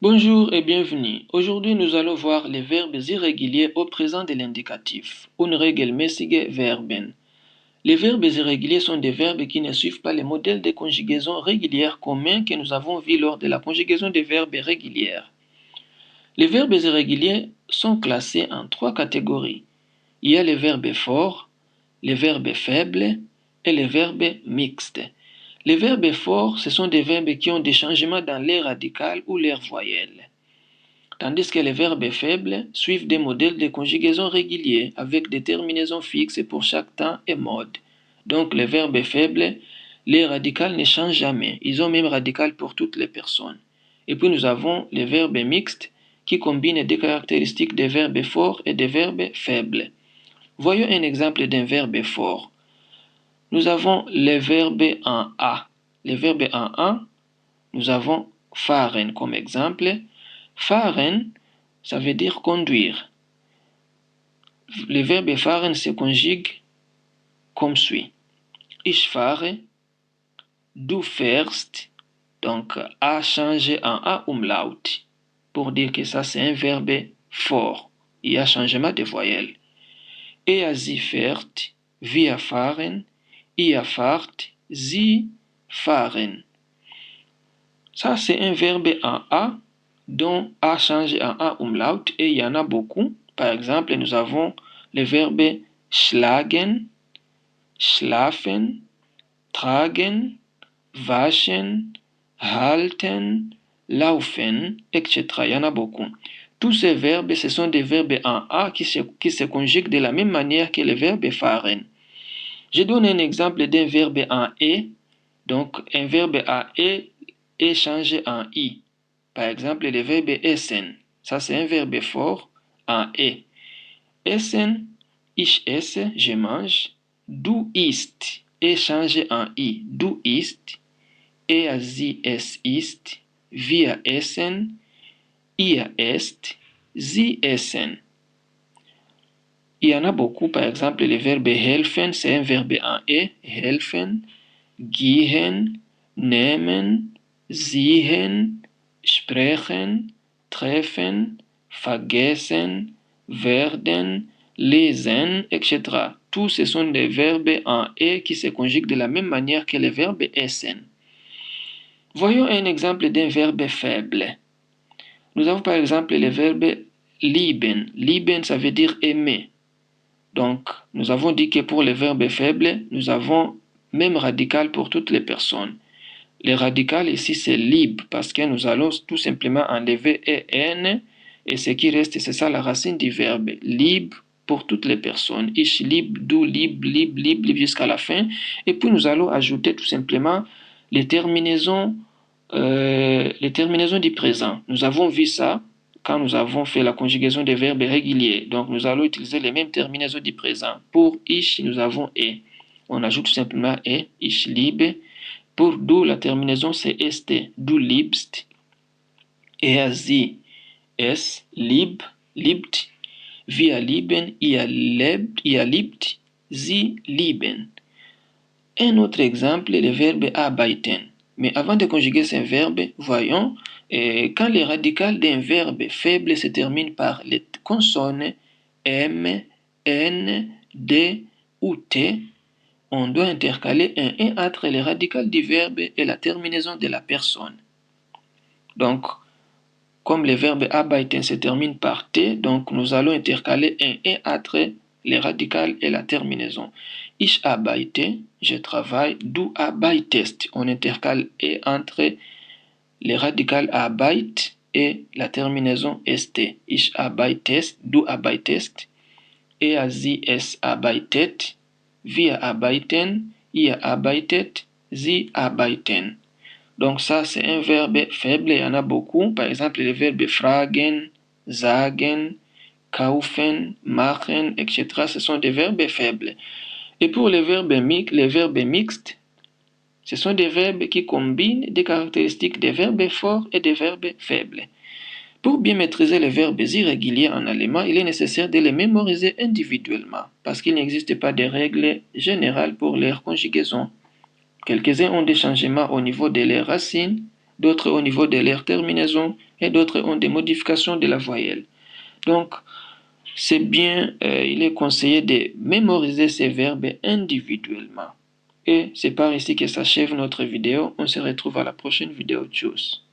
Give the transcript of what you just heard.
Bonjour et bienvenue. Aujourd'hui, nous allons voir les verbes irréguliers au présent de l'indicatif. Unregelmäßige Verben. Les verbes irréguliers sont des verbes qui ne suivent pas les modèles de conjugaison régulière communs que nous avons vus lors de la conjugaison des verbes régulières. Les verbes irréguliers sont classés en trois catégories. Il y a les verbes forts, les verbes faibles et les verbes mixtes. Les verbes forts, ce sont des verbes qui ont des changements dans l'air radical ou l'air voyelle. Tandis que les verbes faibles suivent des modèles de conjugaison réguliers avec des terminaisons fixes pour chaque temps et mode. Donc les verbes faibles, les radicales ne changent jamais. Ils ont même radical pour toutes les personnes. Et puis nous avons les verbes mixtes qui combinent des caractéristiques des verbes forts et des verbes faibles. Voyons un exemple d'un verbe fort. Nous avons les verbes en A. Les verbes en A, nous avons fahren comme exemple. Fahren, ça veut dire conduire. Le verbe fahren se conjugue comme suit. Ich fahre, du fährst, donc A changé en A umlaut, pour dire que ça c'est un verbe fort. Il y a changement de voyelle. Sie fährt, wir fahren, ihr fahrt, sie fahren. Ça c'est un verbe en A dont A change en A umlaut et il y en a beaucoup. Par exemple, nous avons les verbes schlagen, schlafen, tragen, waschen, halten, laufen, etc. Il y en a beaucoup. Tous ces verbes, ce sont des verbes en A qui se conjuguent de la même manière que le verbe fahren. Je donne un exemple d'un verbe en E. Donc, un verbe en E est changé en I. Par exemple, le verbe essen. Ça, c'est un verbe fort en E. Essen, ich esse, je mange. Du isst est changé en I. Du isst. Sie, es isst. Wir essen. Ihr esst. Sie essen. Il y en a beaucoup. Par exemple, le verbe helfen, c'est un verbe en E. Helfen. Gehen. Nehmen. Sehen. Sprechen, treffen, vergessen, werden, lesen, etc. Tous ce sont des verbes en E qui se conjuguent de la même manière que le verbe essen. Voyons un exemple d'un verbe faible. Nous avons par exemple le verbe lieben. Lieben, ça veut dire aimer. Donc, nous avons dit que pour les verbes faibles, nous avons même radical pour toutes les personnes. Le radical ici, c'est lieb, parce que nous allons tout simplement enlever en, et ce qui reste, c'est ça la racine du verbe. Lieb pour toutes les personnes. Ich lieb, du lieb, lieb jusqu'à la fin. Et puis nous allons ajouter tout simplement les terminaisons du présent. Nous avons vu ça quand nous avons fait la conjugaison des verbes réguliers. Donc nous allons utiliser les mêmes terminaisons du présent. Pour ich, nous avons e. On ajoute tout simplement e, ich liebe. Pour du, la terminaison c'est est, du liebst. Sie, es, lieb, liebt. Wir lieben, ihr liebt, sie lieben. Un autre exemple est le verbe arbeiten. Mais avant de conjuguer ce verbe, voyons, quand le radical d'un verbe faible se termine par les consonnes M, N, D ou T, on doit intercaler un « et » entre le radical du verbe et la terminaison de la personne. Donc, comme le verbe arbeiten se termine par T, donc nous allons intercaler un « et » entre le radical et la terminaison. Ich arbeite, je travaille. Du arbeitest, on intercale « et » entre le radical arbeit et la terminaison st. Ich arbeitest, du arbeitest. Sie, es arbeitet. Wir arbeiten, ihr arbeitet, sie arbeiten. Donc ça, c'est un verbe faible, il y en a beaucoup. Par exemple, les verbes fragen, sagen, kaufen, machen, etc. Ce sont des verbes faibles. Et pour les verbes mixtes, ce sont des verbes qui combinent des caractéristiques des verbes forts et des verbes faibles. Pour bien maîtriser les verbes irréguliers en allemand, il est nécessaire de les mémoriser individuellement, parce qu'il n'existe pas de règles générales pour leur conjugaison. Quelques-uns ont des changements au niveau de leurs racines, d'autres au niveau de leur terminaison et d'autres ont des modifications de la voyelle. Donc, c'est bien, il est conseillé de mémoriser ces verbes individuellement. Et c'est par ici que s'achève notre vidéo. On se retrouve à la prochaine vidéo. Tchuss.